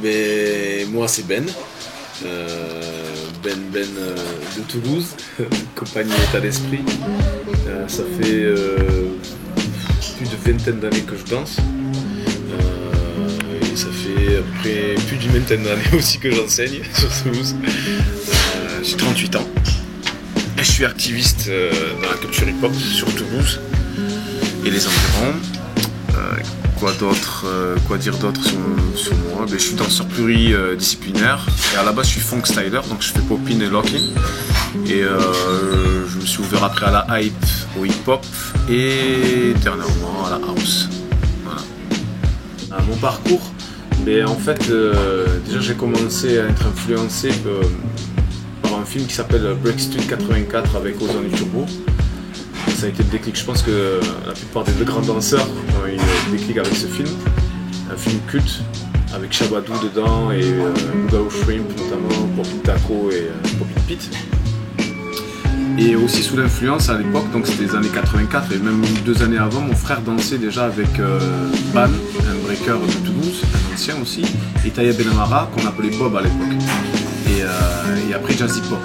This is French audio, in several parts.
Ben, moi c'est Ben. Ben de Toulouse, compagnie État d'Esprit. Ça fait plus de vingtaine d'années que je danse. Et ça fait à peu près plus d'une vingtaine d'années aussi que j'enseigne sur Toulouse. J'ai 38 ans. Et je suis activiste dans la culture hip-hop sur Toulouse et les environs. Quoi dire d'autre sur moi? Je suis danseur pluridisciplinaire et à la base je suis funk styler, donc je fais popping et locking. Et je me suis ouvert après à la hype, au hip-hop et dernièrement à la house. Voilà. Mon parcours, en fait déjà j'ai commencé à être influencé par un film qui s'appelle Break Street 84 avec Ozone et Turbo. Ça a été le déclic, je pense que la plupart des grands danseurs ont eu le déclic avec ce film. Un film culte avec Shabadoo dedans et Boogaloo Shrimp notamment, Poppin' Taco et Poppin' Pete. Et aussi sous l'influence à l'époque, donc c'était les années 84 et même 2 années avant, mon frère dansait déjà avec Ban, un breaker de Toulouse, un ancien aussi, et Taya Benamara qu'on appelait Bob à l'époque. Et après Jazzy Pop.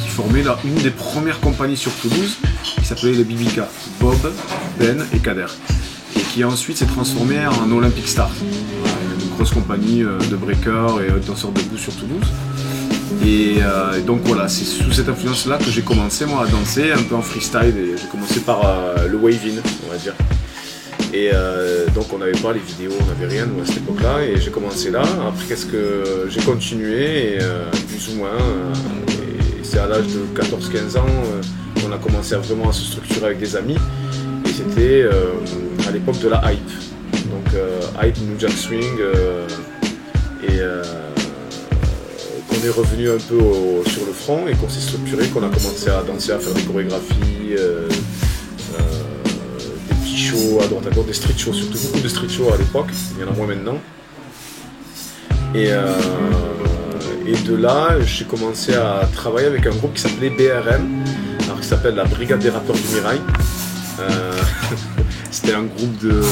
Qui formait une des premières compagnies sur Toulouse qui s'appelait les BBK, Bob, Ben et Kader, et qui ensuite s'est transformé en Olympic Star, une grosse compagnie de breakers et de danseurs debout sur Toulouse. Et donc voilà, c'est sous cette influence là que j'ai commencé moi à danser un peu en freestyle, et j'ai commencé par le wave-in, on va dire. Et donc on n'avait pas les vidéos, on n'avait rien nous à cette époque là, et j'ai commencé là. Après qu'est-ce que j'ai continué, et, plus ou moins. C'est à l'âge de 14-15 ans qu'on a commencé vraiment à se structurer avec des amis. Et c'était à l'époque de la hype. Donc hype, New Jack Swing. Et qu'on est revenu un peu sur le front et qu'on s'est structuré, qu'on a commencé à danser, à faire des chorégraphies, des petits shows à droite à gauche, des street shows, surtout beaucoup de street shows à l'époque. Il y en a moins maintenant. Et de là, j'ai commencé à travailler avec un groupe qui s'appelait BRM, alors qui s'appelle la Brigade des rappeurs du Mirail. C'était un groupe de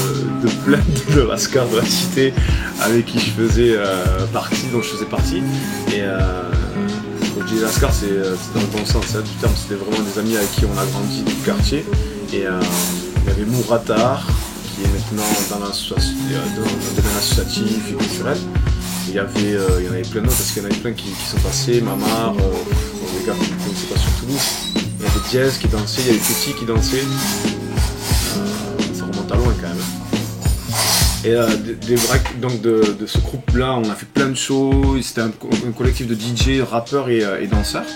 plein de lascars de la cité avec qui je faisais partie, dont je faisais partie. Et quand je dis lascars, c'est dans le bon sens du terme, c'était vraiment des amis avec qui on a grandi du quartier. Et il y avait Mouratar, qui est maintenant dans le domaine associatif et culturel. Il y en avait plein d'autres, parce qu'il y en avait plein qui sont passés, Mamar, les gars qui ne connaissaient pas sur Toulouse. Il y avait Diaz qui dansait, il y avait Petit qui dansait. Ça remonte à loin quand même. Et donc de ce groupe-là, on a fait plein de shows. C'était un collectif de DJ, rappeurs et danseurs.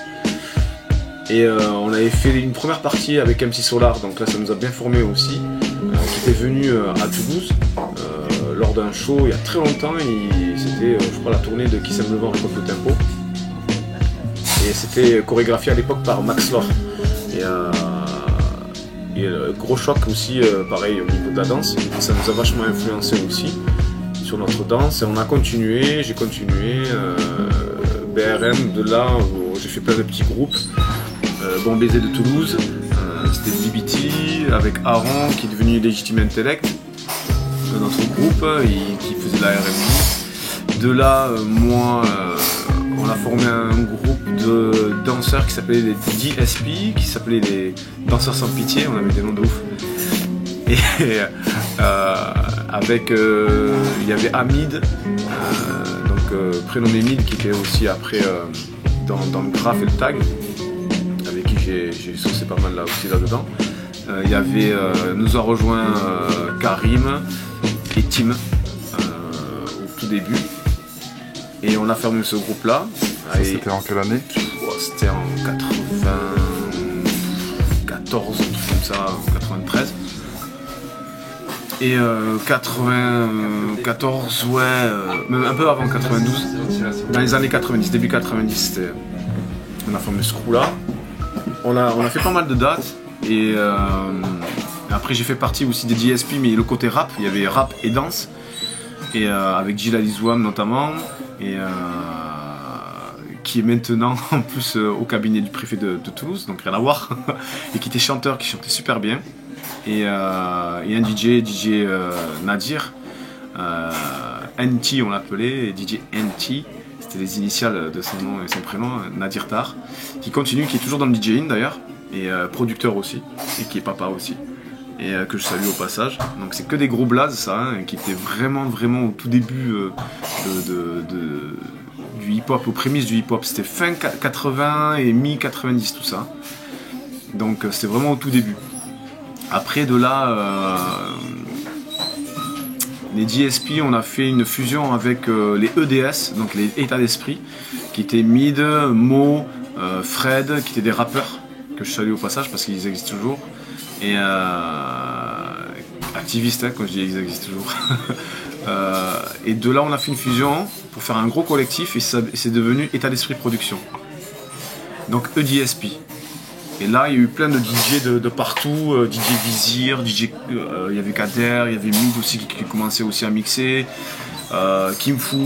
Et on avait fait une première partie avec MC Solar, donc là ça nous a bien formé aussi, qui était venu à Toulouse. Lors d'un show il y a très longtemps, c'était je crois la tournée de Qui s'aime le vent récolte le tempo, et c'était chorégraphié à l'époque par Max Lore, et gros choc aussi pareil au niveau de la danse, ça nous a vachement influencé aussi sur notre danse, et on a continué, j'ai continué BRM, de là j'ai fait plein de petits groupes, Bon Baiser de Toulouse, c'était BBT avec Aaron qui est devenu Légitime Intellect, notre groupe, qui faisait de la R&B. De là, moi, on a formé un groupe de danseurs qui s'appelait les DSP, qui s'appelait les Danseurs Sans Pitié, on avait des noms de ouf. Et avec, il y avait Hamid, prénommé Mid, qui était aussi après dans le graph et le tag, avec qui j'ai saucé pas mal là aussi là-dedans. Il y avait, nous a rejoint Karim et Tim au tout début, et on a fermé ce groupe là. C'était en quelle année? C'était en 94, un truc comme ça, en 93. Et 94, ouais, même un peu avant 92, dans les années 90, début 90, on a formé ce crew là. On a fait pas mal de dates. Et après j'ai fait partie aussi des DSP, mais le côté rap, il y avait rap et danse, et avec Gilles Alizouam notamment, et qui est maintenant en plus au cabinet du préfet de Toulouse, donc rien à voir, et qui était chanteur, qui chantait super bien. Et un DJ Nadir, NT on l'appelait, DJ NT, c'était les initiales de son nom et son prénom, Nadir Tar, qui continue, qui est toujours dans le DJing d'ailleurs, et producteur aussi, et qui est papa aussi, et que je salue au passage. Donc c'est que des gros blazes ça, hein, qui étaient vraiment au tout début du hip-hop, aux prémices du hip-hop, c'était fin 80 et mi-90 tout ça. Donc c'était vraiment au tout début. Après de là, les DSP, on a fait une fusion avec les EDS, donc les états d'esprit, qui étaient Mid, Mo, Fred, qui étaient des rappeurs, que je salue au passage parce qu'ils existent toujours. Et activistes, hein, quand je dis ils existent toujours. Et de là, on a fait une fusion pour faire un gros collectif et c'est devenu État d'esprit Production. Donc EDSP. Et là, il y a eu plein de DJ de partout, DJ Vizir, DJ, il y avait Kader, il y avait Mid aussi qui commençait aussi à mixer, Kim Fu,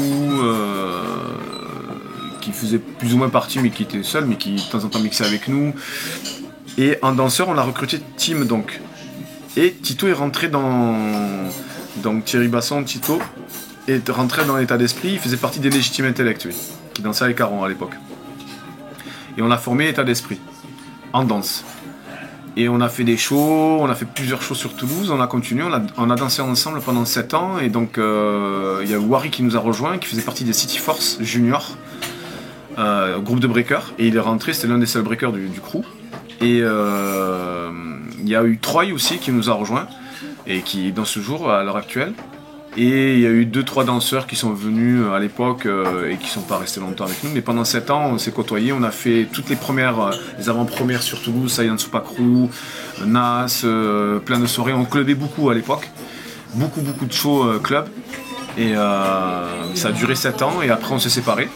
qui faisait plus ou moins partie, mais qui était seul, mais qui de temps en temps mixait avec nous. Et en danseur, on a recruté Tim donc. Et Tito est rentré donc Thierry Basson, Tito, est rentré dans l'état d'esprit, il faisait partie des Légitimes Intellects, lui, qui dansait avec Caron à l'époque. Et on a formé état d'esprit. En danse. Et on a fait des shows, on a fait plusieurs shows sur Toulouse, on a continué, on a dansé ensemble pendant 7 ans, et donc il y a Wari qui nous a rejoint, qui faisait partie des City Force Junior, groupe de breakers, et il est rentré, c'était l'un des seuls breakers du crew. Et il y a eu Troy aussi qui nous a rejoint, et qui danse toujours à l'heure actuelle. Et il y a eu 2-3 danseurs qui sont venus à l'époque et qui ne sont pas restés longtemps avec nous. Mais pendant 7 ans, on s'est côtoyés. On a fait toutes les les avant-premières sur Toulouse, Saiyan Supakru, Nas, plein de soirées. On clubait beaucoup à l'époque. Beaucoup de shows club. Et ça a duré 7 ans et après on s'est séparés.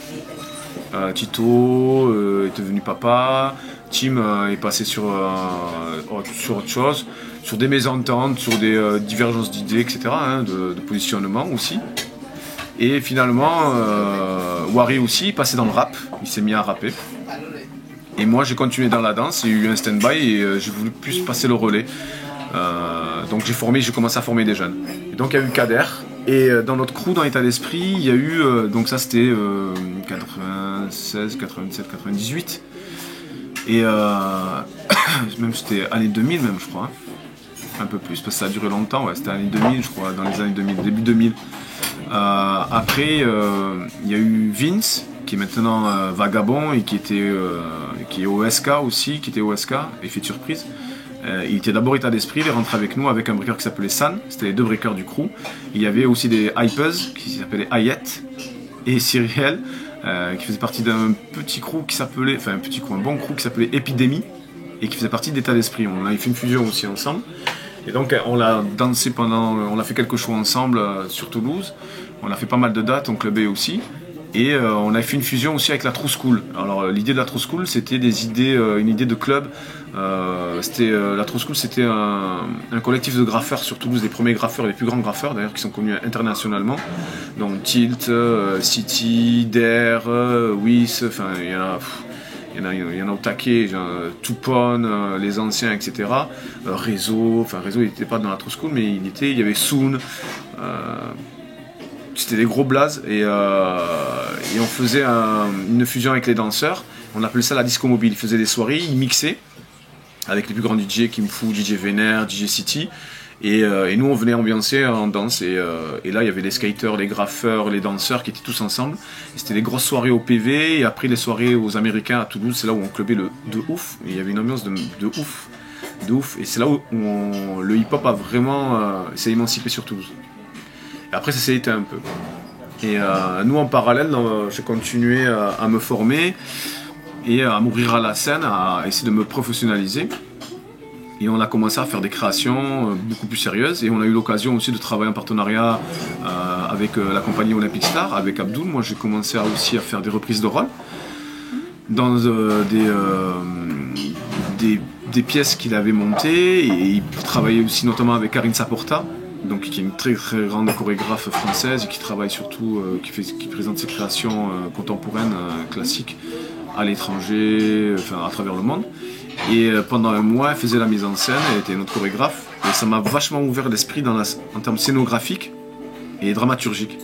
Tito est devenu papa. Tim est passé sur autre chose, sur des mésententes, sur des divergences d'idées, etc., hein, de positionnement aussi. Et finalement, Wari aussi, passé dans le rap, il s'est mis à rapper. Et moi, j'ai continué dans la danse, il y a eu un stand-by et j'ai voulu plus passer le relais. Donc j'ai commencé à former des jeunes. Et donc il y a eu Kader. Et dans notre crew, dans l'état d'esprit, il y a eu, donc ça c'était 96, 97, 98. Et même c'était année 2000 même je crois, un peu plus parce que ça a duré longtemps, ouais, c'était année 2000 je crois, dans les années 2000, début 2000. Après il y a eu Vince qui est maintenant Vagabond et qui est OSK aussi, qui était OSK, Effet de surprise. Il était d'abord état d'esprit, il est rentré avec nous avec un breaker qui s'appelait San, c'était les deux breakers du crew. Il y avait aussi des hypers qui s'appelaient Hayet et Cyriel. Qui faisait partie d'un petit crew qui s'appelait, enfin un bon crew qui s'appelait Epidémie et qui faisait partie d'état d'esprit. On a fait une fusion aussi ensemble et donc on a dansé on a fait quelques shows ensemble sur Toulouse. On a fait pas mal de dates, on clubait aussi et on a fait une fusion aussi avec la True School. Alors l'idée de la True School c'était une idée de club. La True School c'était un collectif de graffeurs sur Toulouse, des premiers graffeurs, les plus grands graffeurs d'ailleurs qui sont connus internationalement. Donc Tilt, City, Dare, Whis, enfin il y en a au taquet, Toupon, les anciens, etc. Réseau il n'était pas dans la True School mais il y avait Soon. C'était des gros blazes et on faisait une fusion avec les danseurs. On appelait ça la disco mobile. Ils faisaient des soirées, ils mixaient avec les plus grands DJ, Kim Fu, DJ Vener, DJ City. Et nous on venait ambiancer en danse et là il y avait les skaters, les graffeurs, les danseurs qui étaient tous ensemble. C'était des grosses soirées au PV et après les soirées aux Américains à Toulouse, c'est là où on clubait de ouf. Et il y avait une ambiance de ouf. Et c'est là où le hip-hop a vraiment s'est émancipé sur Toulouse. Et après ça s'est éteint un peu. Et nous en parallèle, j'ai continué à me former et à m'ouvrir à la scène, à essayer de me professionnaliser. Et on a commencé à faire des créations beaucoup plus sérieuses. Et on a eu l'occasion aussi de travailler en partenariat avec la compagnie Olympic Star, avec Abdul. Moi j'ai commencé aussi à faire des reprises de rôle dans des pièces qu'il avait montées. Et il travaillait aussi notamment avec Karine Saporta, donc, qui est une très grande chorégraphe française et qui travaille surtout, qui présente ses créations contemporaines, classiques à l'étranger, enfin à travers le monde. Et pendant un mois, elle faisait la mise en scène, elle était notre chorégraphe. Et ça m'a vachement ouvert l'esprit en termes scénographiques et dramaturgiques.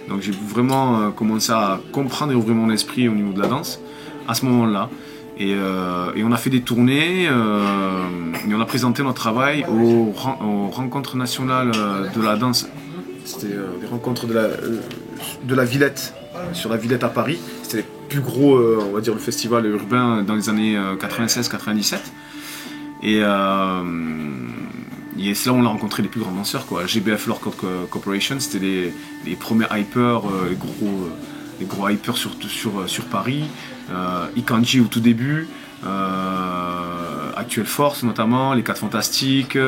Donc j'ai vraiment commencé à comprendre et ouvrir mon esprit au niveau de la danse à ce moment-là. Et on a fait des tournées et on a présenté notre travail aux rencontres nationales de la danse. C'était des rencontres de la Villette, sur la Villette à Paris. C'était le plus gros, on va dire, le festival urbain dans les années 96-97. Et c'est là où on a rencontré les plus grands danseurs, quoi. GBF Lord Corporation, c'était les premiers hypers, les gros hypers sur Paris. Ikanji au tout début, Actuelle Force notamment, les 4 Fantastiques,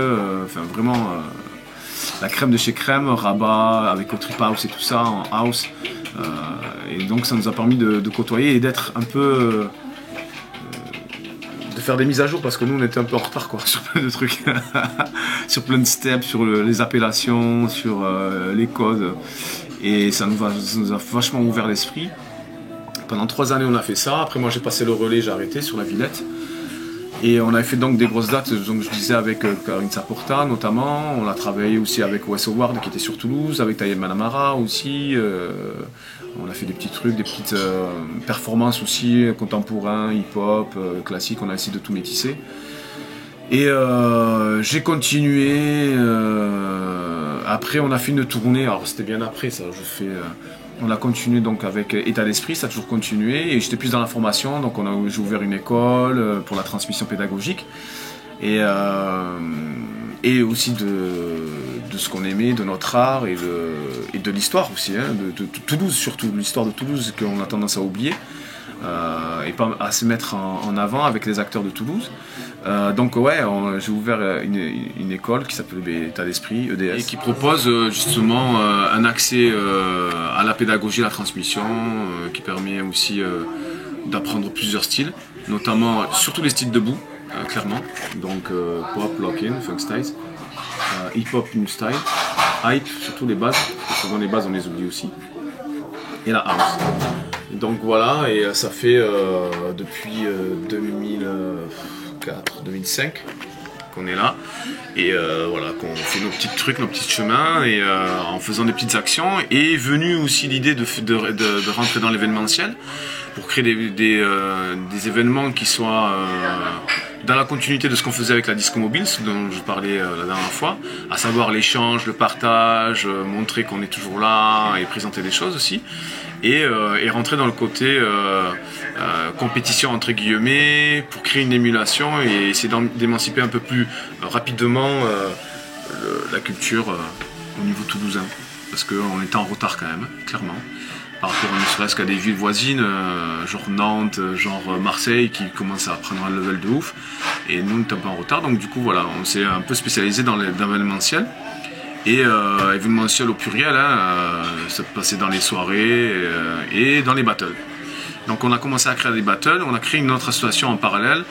enfin vraiment la crème de chez crème, Rabat avec Trip House et tout ça en house. Et donc ça nous a permis de côtoyer et d'être un peu... de faire des mises à jour parce que nous on était un peu en retard quoi, sur plein de trucs, sur plein de steps, sur les appellations, sur les codes. Et ça nous a vachement ouvert l'esprit. Pendant 3 années on a fait ça, après moi j'ai passé le relais, j'ai arrêté sur la Villette. Et on avait fait donc des grosses dates, donc je disais avec Karine Saporta notamment, on a travaillé aussi avec Wes Howard qui était sur Toulouse, avec Tayeb Manamara aussi, on a fait des petits trucs, des petites performances aussi, contemporains, hip-hop, classiques, on a essayé de tout métisser. Et j'ai continué, après on a fait une tournée, alors c'était bien après ça, on a continué donc avec État d'Esprit, ça a toujours continué, et j'étais plus dans la formation, donc j'ai ouvert une école pour la transmission pédagogique, et aussi de ce qu'on aimait, de notre art, et de l'histoire aussi, hein, de Toulouse surtout, l'histoire de Toulouse qu'on a tendance à oublier, et pas à se mettre en avant avec les acteurs de Toulouse. Donc ouais, j'ai ouvert une école qui s'appelle État d'Esprit, EDS, et qui propose justement un accès à la pédagogie, à la transmission, qui permet aussi d'apprendre plusieurs styles, notamment surtout les styles debout, clairement, donc pop, lock-in, funk styles, hip-hop, new style, hype, surtout les bases, parce que souvent les bases on les oublie aussi, et la house. Donc voilà, et ça fait depuis 2004-2005 qu'on est là, et voilà, qu'on fait nos petits trucs, nos petits chemins, et en faisant des petites actions, et est venue aussi l'idée de rentrer dans l'événementiel pour créer des événements qui soient dans la continuité de ce qu'on faisait avec la disco mobile, ce dont je parlais la dernière fois, à savoir l'échange, le partage, montrer qu'on est toujours là et présenter des choses aussi, et rentrer dans le côté compétition entre guillemets pour créer une émulation et essayer d'émanciper un peu plus rapidement la culture au niveau toulousain, parce qu'on était en retard quand même, clairement, par rapport ne serait-ce qu'à des villes voisines, genre Nantes, genre Marseille, qui commencent à prendre un level de ouf, et nous on était un peu en retard, donc du coup voilà, on s'est un peu spécialisé dans l'événementiel, et événementiel au pluriel, hein, ça passait dans les soirées et dans les battles. Donc on a commencé à créer des battles, on a créé une autre association en parallèle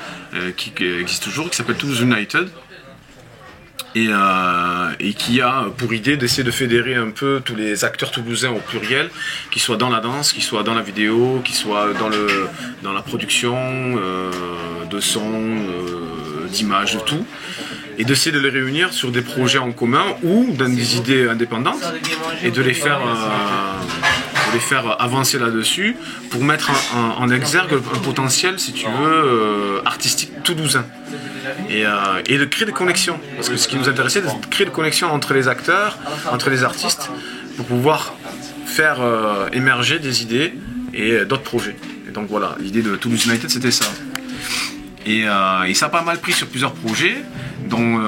qui existe toujours, qui s'appelle Toulouse United, et qui a pour idée d'essayer de fédérer un peu tous les acteurs toulousains au pluriel, qui soient dans la danse, qui soient dans la vidéo, qui soient dans la production de son, d'images, de tout, et d'essayer de les réunir sur des projets en commun ou dans des idées indépendantes, et de les faire avancer là-dessus pour mettre en exergue un potentiel, si tu veux, artistique toulousain. Et de créer des connexions, parce que ce qui nous intéressait, c'est de créer des connexions entre les acteurs, entre les artistes, pour pouvoir faire émerger des idées et d'autres projets. Et donc voilà, l'idée de Toulouse United, c'était ça. Et ça a pas mal pris sur plusieurs projets, dont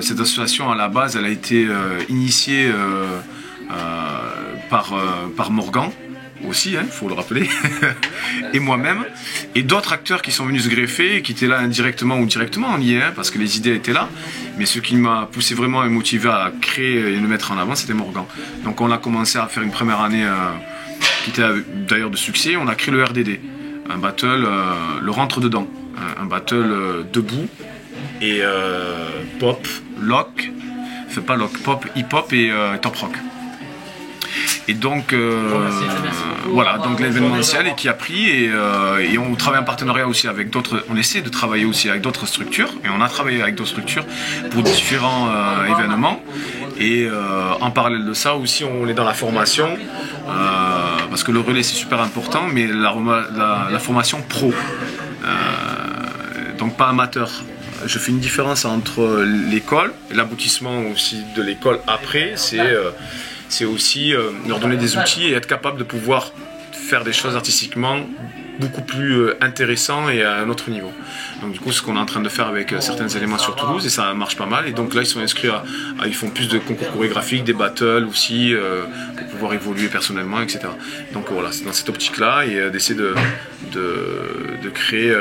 cette association à la base, elle a été initiée par Morgan, aussi, il faut le rappeler, et moi-même, et d'autres acteurs qui sont venus se greffer, qui étaient là indirectement ou directement en lien, parce que les idées étaient là, mais ce qui m'a poussé vraiment et motivé à créer et le mettre en avant, c'était Morgan. Donc on a commencé à faire une première année qui était d'ailleurs de succès, on a créé le RDD, un battle, le rentre-dedans, un battle debout, et pop, lock, enfin pas lock, pop, hip-hop et top rock. Et donc, voilà, donc l'événementiel et qui a pris et on travaille en partenariat aussi avec d'autres, on essaie de travailler aussi avec d'autres structures et on a travaillé avec d'autres structures pour différents événements. Et en parallèle de ça aussi, on est dans la formation parce que le relais c'est super important, mais la formation pro, donc pas amateur. Je fais une différence entre l'école et l'aboutissement aussi de l'école après, c'est aussi leur donner des outils et être capable de pouvoir faire des choses artistiquement beaucoup plus intéressant et à un autre niveau. Donc du coup, ce qu'on est en train de faire avec certains éléments sur Toulouse, et ça marche pas mal. Et donc là, ils sont inscrits ils font plus de concours chorégraphiques, des battles aussi, pour pouvoir évoluer personnellement, etc. Donc voilà, c'est dans cette optique-là et d'essayer de créer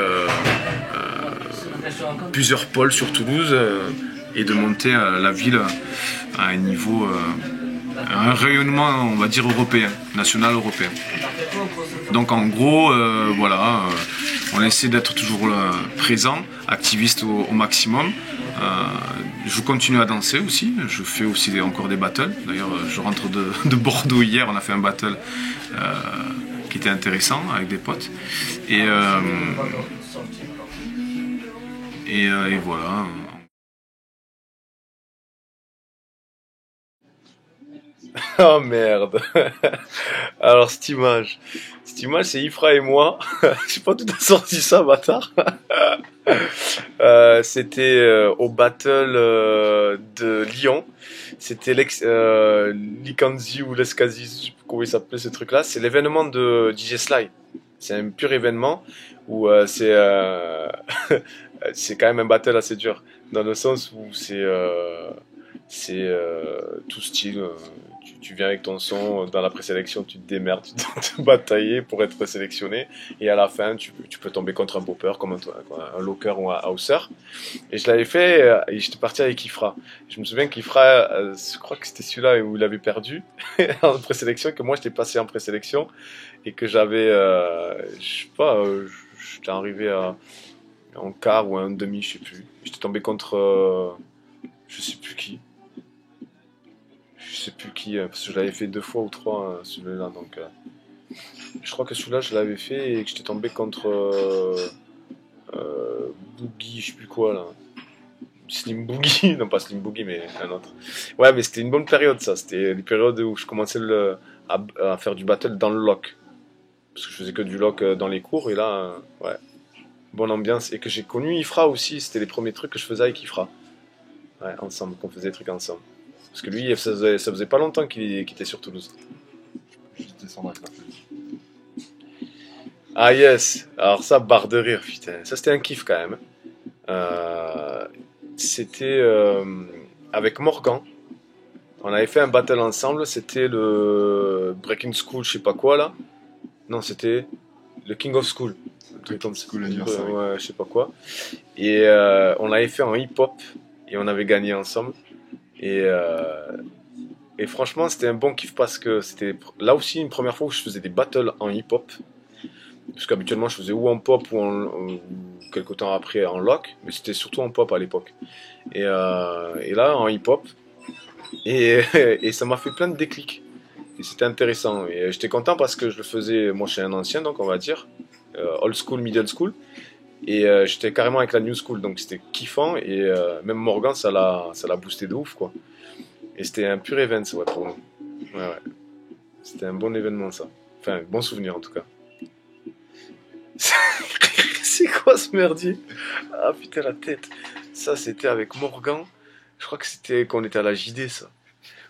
plusieurs pôles sur Toulouse et de monter la ville à un niveau, un rayonnement, on va dire européen, national européen. Donc en gros, voilà, on essaie d'être toujours présent, activiste au maximum. Je continue à danser aussi, je fais aussi encore des battles. D'ailleurs, je rentre de Bordeaux hier, on a fait un battle qui était intéressant avec des potes. Et voilà. Oh merde. Alors cette image c'est Ifra et moi. Je sais pas d'où t'as sorti ça, bâtard. C'était au battle de Lyon. C'était l'Ikanzi ou l'Escasi, je sais pas comment il s'appelait ce truc-là. C'est l'événement de DJ Sly. C'est un pur événement où c'est quand même un battle assez dur dans le sens où c'est tout style. Tu viens avec ton son, dans la présélection, tu te démerdes, tu dois te batailler pour être présélectionné. Et à la fin, tu peux tomber contre un popper, comme un locker ou un houser. Et je l'avais fait, et j'étais parti avec Ifra. Je me souviens qu'Ifra, je crois que c'était celui-là où il avait perdu en présélection, que moi j'étais passé en présélection. Et que j'avais, je sais pas, j'étais arrivé en quart ou en demi, je sais plus. J'étais tombé contre, je sais plus qui. Je sais plus qui, parce que je l'avais fait 2 fois ou 3, celui-là, donc je crois que celui-là je l'avais fait et que j'étais tombé contre Boogie, je sais plus quoi là. Slim Boogie, non pas Slim Boogie mais un autre. Ouais, mais c'était une bonne période ça, c'était les périodes où je commençais à faire du battle dans le lock. Parce que je faisais que du lock dans les cours et là, ouais, bonne ambiance. Et que j'ai connu Ifra aussi, c'était les premiers trucs que je faisais avec Ifra. Ouais, ensemble, qu'on faisait des trucs ensemble. Parce que lui, ça faisait pas longtemps qu'il était sur Toulouse. J'étais sans d'accord. Ah yes, alors ça, barre de rire, putain. Ça, c'était un kiff quand même. C'était avec Morgan. On avait fait un battle ensemble, c'était le Breaking School, je sais pas quoi là. Non, c'était le King of School. Le King of School anniversaire. Ouais, je sais pas quoi. Et on l'avait fait en hip-hop et on avait gagné ensemble. Et franchement, c'était un bon kiff parce que c'était là aussi une première fois où je faisais des battles en hip-hop. Parce qu'habituellement, je faisais ou en pop ou quelques temps après en lock, mais c'était surtout en pop à l'époque. Et là, en hip-hop. Et ça m'a fait plein de déclics. Et c'était intéressant. Et j'étais content parce que je le faisais, moi je suis un ancien, donc on va dire, old school, middle school. Et j'étais carrément avec la new school, donc c'était kiffant. Et même Morgan, ça l'a boosté de ouf, quoi. Et c'était un pur event, ouais, pour nous. Ouais. C'était un bon événement, ça. Enfin, bon souvenir, en tout cas. C'est quoi ce merdier? Ah putain, la tête. Ça, c'était avec Morgan. Je crois que c'était qu'on était à la JD, ça.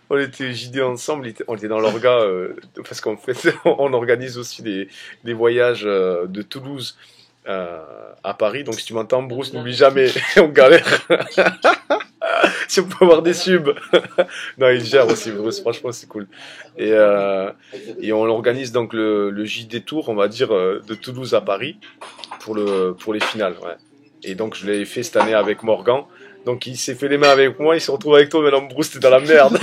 On était JD ensemble, on était dans l'orga, parce qu'en fait, on organise aussi des voyages de Toulouse à Paris. Donc si tu m'entends, Bruce, n'oublie jamais, on galère. Si on peut avoir des subs. Non, il gère aussi, Bruce, franchement, c'est cool. Et on organise donc le JD Tour, on va dire, de Toulouse à Paris pour les finales. Ouais. Et donc je l'ai fait cette année avec Morgan. Donc il s'est fait les mains avec moi, il se retrouve avec toi, maintenant Bruce, t'es dans la merde.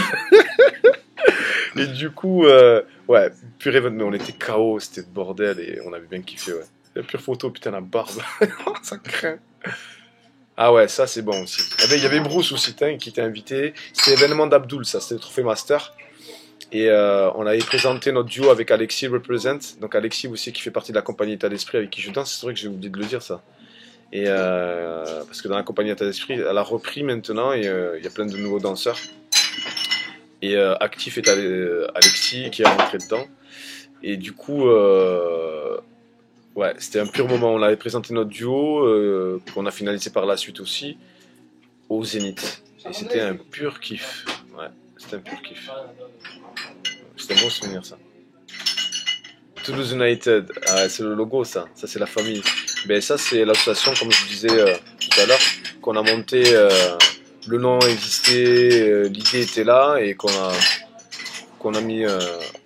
Et du coup, ouais, pur événement, mais on était KO, c'était le bordel et on avait bien kiffé, ouais. La pure photo, putain, la barbe, ça craint. Ah ouais, ça c'est bon aussi. Eh ben, il y avait Bruce aussi, qui était invité. C'était l'événement d'Abdoul, ça, c'était le trophée master. Et on avait présenté notre duo avec Alexis Represent. Donc Alexis aussi qui fait partie de la compagnie État d'Esprit avec qui je danse. C'est vrai que j'ai oublié de le dire ça. Et parce que dans la compagnie État d'Esprit, elle a repris maintenant et il y a plein de nouveaux danseurs. Et actif est Alexis qui est rentré dedans. Et du coup, ouais, c'était un pur moment. On avait présenté notre duo, qu'on a finalisé par la suite aussi, au Zénith. Et c'était un pur kiff. Ouais, c'était un pur kiff. C'était un bon souvenir, ça. Toulouse United, ah, c'est le logo, ça. Ça, c'est la famille. Ben, ça, c'est l'association, comme je vous disais tout à l'heure, qu'on a monté. Le nom existait, l'idée était là et qu'on a mis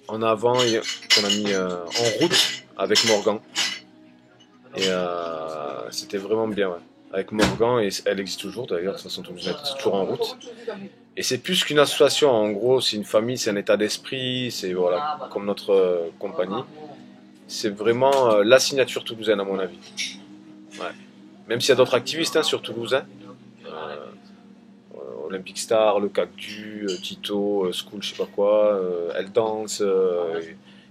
en avant, et qu'on a mis en route avec Morgan. Et c'était vraiment bien, ouais. Avec Morgan, et elle existe toujours d'ailleurs, de toute façon, c'est toujours en route. Et c'est plus qu'une association, en gros, c'est une famille, c'est un état d'esprit, c'est voilà, comme notre compagnie. C'est vraiment la signature toulousaine, à mon avis. Ouais. Même s'il y a d'autres activistes hein, sur Toulouse, hein. Olympic Star, le Cactus, Tito, School, je sais pas quoi, Elle Danse,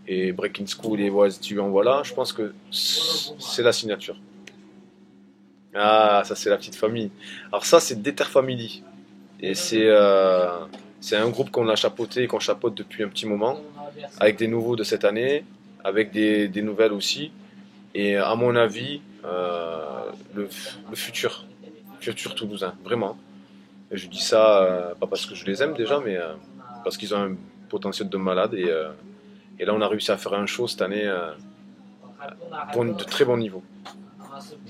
et Breaking School, et voilà, voilà, je pense que c'est la signature. Ah, ça c'est la petite famille. Alors ça c'est Déter Family. Et c'est un groupe qu'on a chapeauté et qu'on chapeaute depuis un petit moment, avec des nouveaux de cette année, avec des nouvelles aussi. Et à mon avis, le futur toulousain, vraiment. Et je dis ça, pas parce que je les aime déjà, mais parce qu'ils ont un potentiel de malade. Et là on a réussi à faire un show cette année de très bon niveau.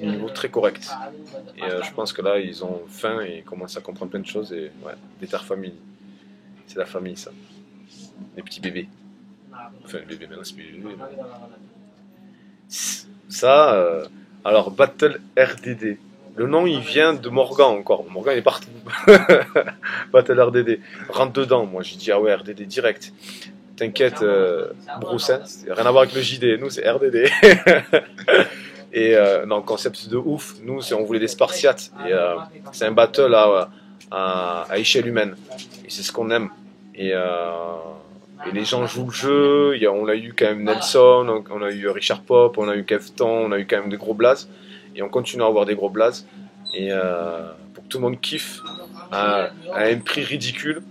Un niveau très correct. Et je pense que là, ils ont faim et commencent à comprendre plein de choses. Et ouais, Déter Family. C'est la famille, ça. Les petits bébés. Enfin, les bébés, maintenant, c'est plus les bébés. Ça, alors, Battle RDD. Le nom, il vient de Morgan encore. Morgan, il est partout. Battle RDD. Rentre dedans. Moi, j'ai dit, ah ouais, RDD direct. T'inquiète, Broussin. Rien à voir avec le JD. Nous, c'est RDD. Et non, concept de ouf. Nous, on voulait des Spartiates. Et c'est un battle à échelle humaine. Et c'est ce qu'on aime. Et les gens jouent le jeu. On a eu quand même Nelson, on a eu Richard Pop, on a eu Kefton, on a eu quand même des gros blazes. Et on continue à avoir des gros blazes. Et pour que tout le monde kiffe à un prix ridicule.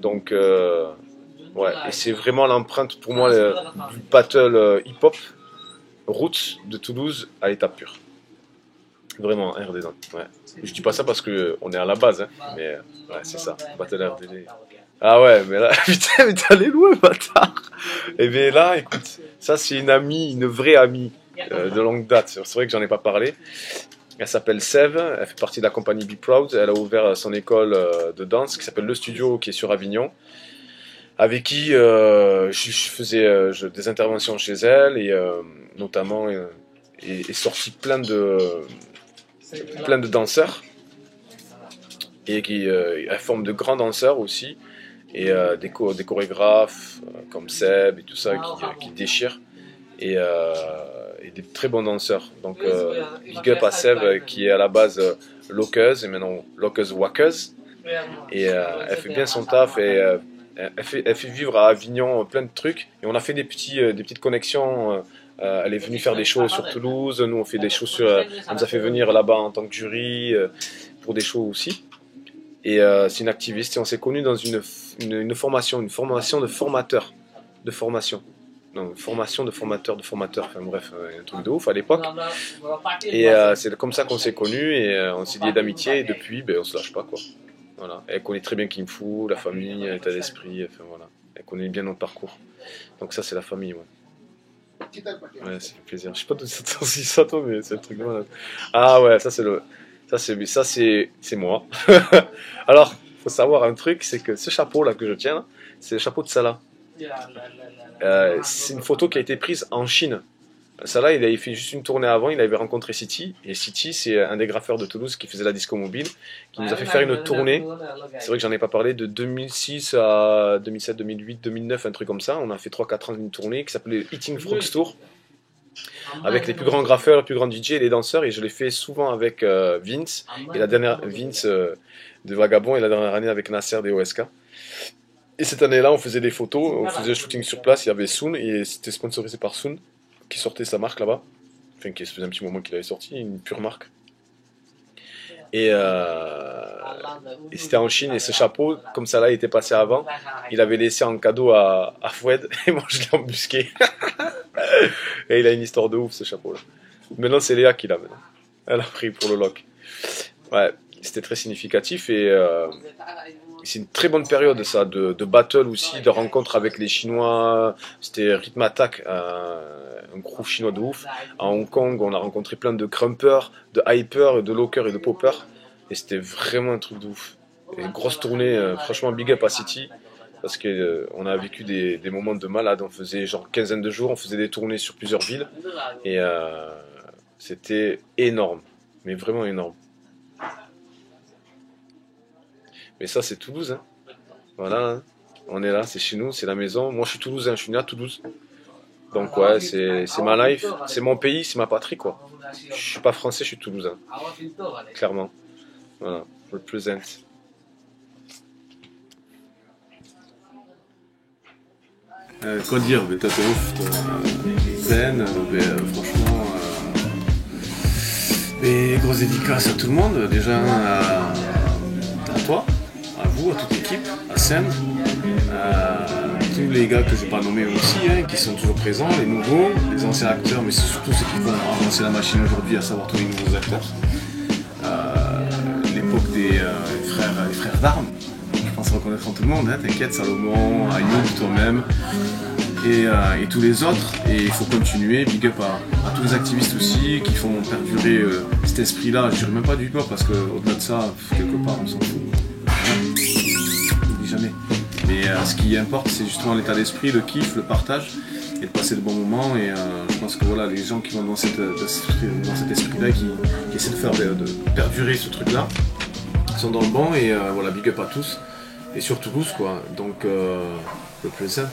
Donc, ouais. Et c'est vraiment l'empreinte pour moi du battle hip-hop. Route de Toulouse à l'état pur. Vraiment, RDD. Ouais. Je dis pas ça parce qu'on est à la base, hein, mais ouais, c'est ça. Battle RDD. Ah ouais, mais là, putain, mais t'es allé loin, bâtard. Et bien là, écoute, ça c'est une amie, une vraie amie de longue date. C'est vrai que j'en ai pas parlé. Elle s'appelle Sève, elle fait partie de la compagnie Be Proud. Elle a ouvert son école de danse qui s'appelle Le Studio, qui est sur Avignon. Avec qui je faisais des interventions chez elle et notamment est sorti plein de danseurs et qui elle forme de grands danseurs aussi et des chorégraphes comme Seb et tout ça qui déchirent et des très bons danseurs. Donc big up à Seb qui est à la base loqueuse et maintenant loqueuse wackeuse et elle fait bien son taf et elle fait vivre à Avignon plein de trucs et on a fait des petites connexions. Elle est venue faire des shows sur Toulouse, nous on fait des shows elle nous a fait venir là-bas en tant que jury pour des shows aussi. Et c'est une activiste et on s'est connus dans une formation de formateur. Non, formation de formateur, enfin bref, un truc de ouf à l'époque. Et c'est comme ça qu'on s'est connus et on s'est liés d'amitié et depuis ben, on se lâche pas quoi. Voilà. Elle connaît très bien Kim Fu, la famille, l'état d'esprit, enfin voilà. Elle connaît bien notre parcours. Donc ça c'est la famille, ouais. Ouais, c'est un plaisir. Je sais pas d'où c'est ça toi, mais c'est le truc de malade. Ah ouais, ça c'est moi. Alors, faut savoir un truc, c'est que ce chapeau là que je tiens, c'est le chapeau de Salah. C'est une photo qui a été prise en Chine. Salah, il avait fait juste une tournée avant, il avait rencontré City, et City, c'est un des graffeurs de Toulouse qui faisait la disco mobile, qui nous a fait faire une tournée, c'est vrai que j'en ai pas parlé, de 2006 à 2007, 2008, 2009, un truc comme ça, on a fait 3-4 ans d'une tournée qui s'appelait Eating Frogs Tour, avec les plus grands graffeurs, les plus grands DJ et les danseurs, et je l'ai fait souvent avec Vince, et la dernière, Vince de Vagabond, et la dernière année avec Nasser des OSK. Et cette année-là, on faisait des photos, on faisait le shooting sur place, il y avait Soon, et c'était sponsorisé par Soon, qui sortait sa marque là-bas. Enfin, qui faisait un petit moment qu'il avait sorti, une pure marque. Et c'était en Chine, et ce chapeau, comme ça là, il était passé avant, il avait laissé en cadeau à Foued, et moi je l'ai embusqué. Et il a une histoire de ouf, ce chapeau-là. Maintenant, c'est Léa qui l'a maintenant. Elle a pris pour le lock. Ouais, c'était très significatif, et c'est une très bonne période, ça, de battle aussi, de rencontres avec les Chinois. C'était Rhythm Attack, un groupe chinois de ouf. À Hong Kong, on a rencontré plein de crumpers, de hypers, de lockers et de poppers. Et c'était vraiment un truc de ouf. Et une grosse tournée, franchement, big up à City. Parce qu'on a vécu des moments de malade. On faisait genre quinzaine de jours, on faisait des tournées sur plusieurs villes. Et c'était énorme. Mais vraiment énorme. Mais ça, c'est Toulouse. Hein. Voilà, hein. On est là, c'est chez nous, c'est la maison. Moi, je suis toulousain, je suis né à Toulouse. Donc, ouais, c'est ma life, c'est mon pays, c'est ma patrie, quoi. Je suis pas français, je suis toulousain. Clairement. Voilà, represent. Quoi dire, mais t'as fait ouf, zen, franchement, grosse dédicace à tout le monde, déjà à toi, à vous, à toute l'équipe, à Sen, à tous les gars que je n'ai pas nommés aussi, hein, qui sont toujours présents, les nouveaux, les anciens acteurs, mais c'est surtout ceux qui vont avancer la machine aujourd'hui, à savoir tous les nouveaux acteurs. L'époque des frères d'armes. Je pense reconnaître tout le monde, hein, t'inquiète, Salomon, Ayoub, toi-même, et tous les autres. Et il faut continuer, big up à tous les activistes aussi, qui font perdurer cet esprit-là. Je dirais même pas du hip-hop, parce qu'au-delà de ça, quelque part, on s'en fout. On n'oublie jamais. Mais ce qui importe, c'est justement l'état d'esprit, le kiff, le partage, et de passer de bons moments. Et je pense que voilà, les gens qui vont dans cet esprit-là, qui essaient de faire de perdurer ce truc-là, sont dans le bon. Et voilà, big up à tous. Et sur Toulouse, quoi. Donc, represent.